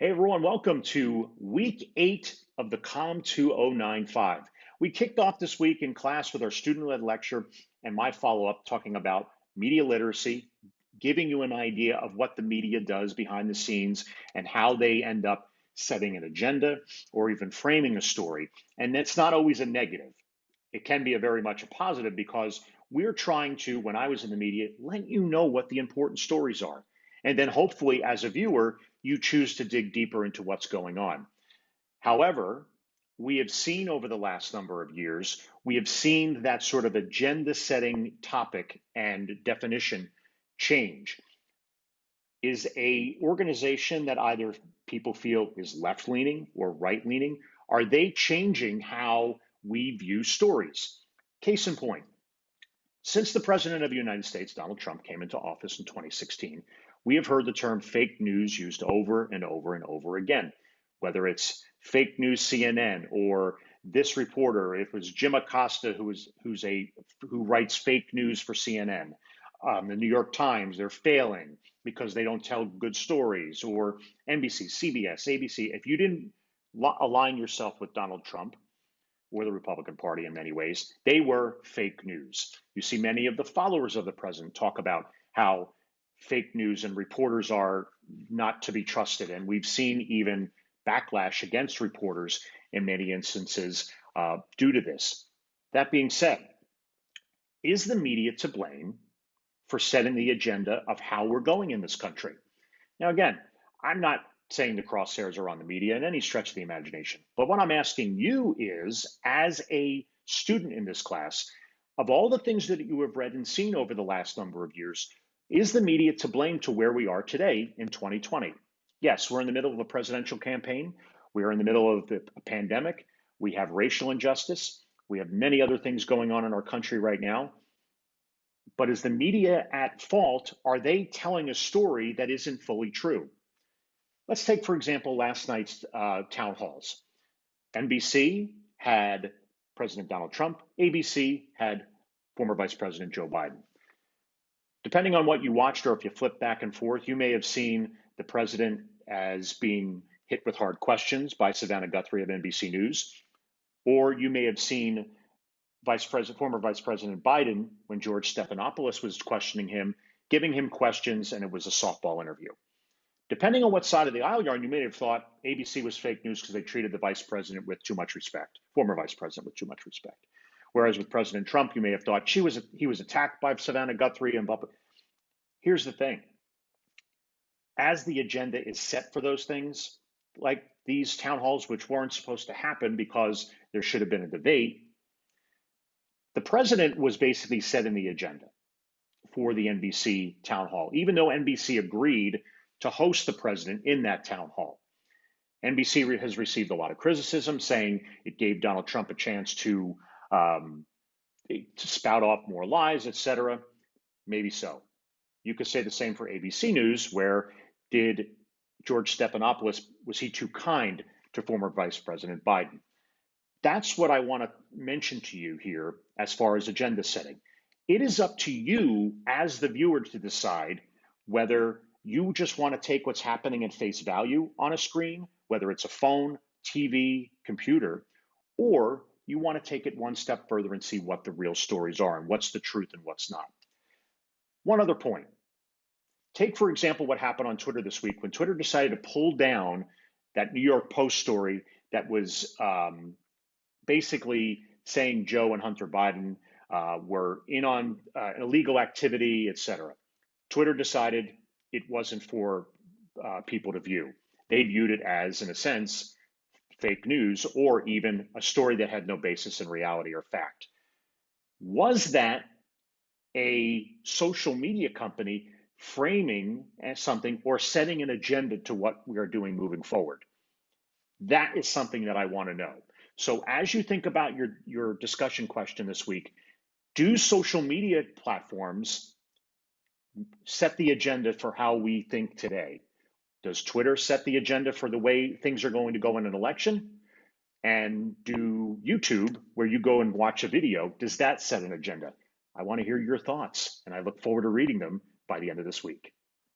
Hey everyone, welcome to week 8 of the COMM 2095. We kicked off this week in class with our student-led lecture and my follow-up talking about media literacy, giving you an idea of what the media does behind the scenes and how they end up setting an agenda or even framing a story. And that's not always a negative. It can be a very much a positive because we're trying to, when I was in the media, let you know what the important stories are. And then hopefully as a viewer, you choose to dig deeper into what's going on. However, we have seen over the last number of years, we have seen that sort of agenda setting topic and definition change. Is a organization that either people feel is left leaning or right leaning, are they changing how we view stories? Case in point, since the President of the United States, Donald Trump, came into office in 2016, we have heard the term fake news used over and over and over again. Whether it's fake news CNN or this reporter, it was Jim Acosta who writes fake news for CNN. The New York Times, they're failing because they don't tell good stories, or NBC, CBS, ABC. If you didn't align yourself with Donald Trump, or the Republican Party in many ways, they were fake news. You see many of the followers of the president talk about how fake news and reporters are not to be trusted. And we've seen even backlash against reporters in many instances due to this. That being said, is the media to blame for setting the agenda of how we're going in this country? Now, again, I'm not saying the crosshairs are on the media in any stretch of the imagination. But what I'm asking you is, as a student in this class, of all the things that you have read and seen over the last number of years, is the media to blame to where we are today in 2020? Yes, we're in the middle of a presidential campaign. We are in the middle of a pandemic. We have racial injustice. We have many other things going on in our country right now. But is the media at fault? Are they telling a story that isn't fully true? Let's take, for example, last night's town halls. NBC had President Donald Trump. ABC had former Vice President Joe Biden. Depending on what you watched, or if you flip back and forth, you may have seen the president as being hit with hard questions by Savannah Guthrie of NBC News, or you may have seen former Vice President Biden, when George Stephanopoulos was questioning him, giving him questions, and it was a softball interview. Depending on what side of the aisle you're on, you may have thought ABC was fake news because they treated the vice president with too much respect, former vice president with too much respect. Whereas with President Trump, you may have thought he was attacked by Savannah Guthrie and blah, blah. Here's the thing. As the agenda is set for those things, like these town halls, which weren't supposed to happen because there should have been a debate, the president was basically setting the agenda for the NBC town hall, even though NBC agreed to host the president in that town hall. NBC has received a lot of criticism, saying it gave Donald Trump a chance to spout off more lies, etc. Maybe so. You could say the same for ABC News, where did George Stephanopoulos, was he too kind to former Vice President Biden? That's what I want to mention to you here as far as agenda setting. It is up to you as the viewer to decide whether you just want to take what's happening at face value on a screen, whether it's a phone, TV, computer, or you want to take it one step further and see what the real stories are and what's the truth and what's not. One other point. Take, for example, what happened on Twitter this week when Twitter decided to pull down that New York Post story that was basically saying Joe and Hunter Biden were in on illegal activity, etc. Twitter decided it wasn't for people to view. They viewed it as, in a sense, fake news or even a story that had no basis in reality or fact. Was that a social media company framing as something or setting an agenda to what we are doing moving forward? That is something that I want to know. So as you think about your discussion question this week, do social media platforms set the agenda for how we think today? Does Twitter set the agenda for the way things are going to go in an election? And do YouTube, where you go and watch a video, does that set an agenda? I want to hear your thoughts, and I look forward to reading them by the end of this week.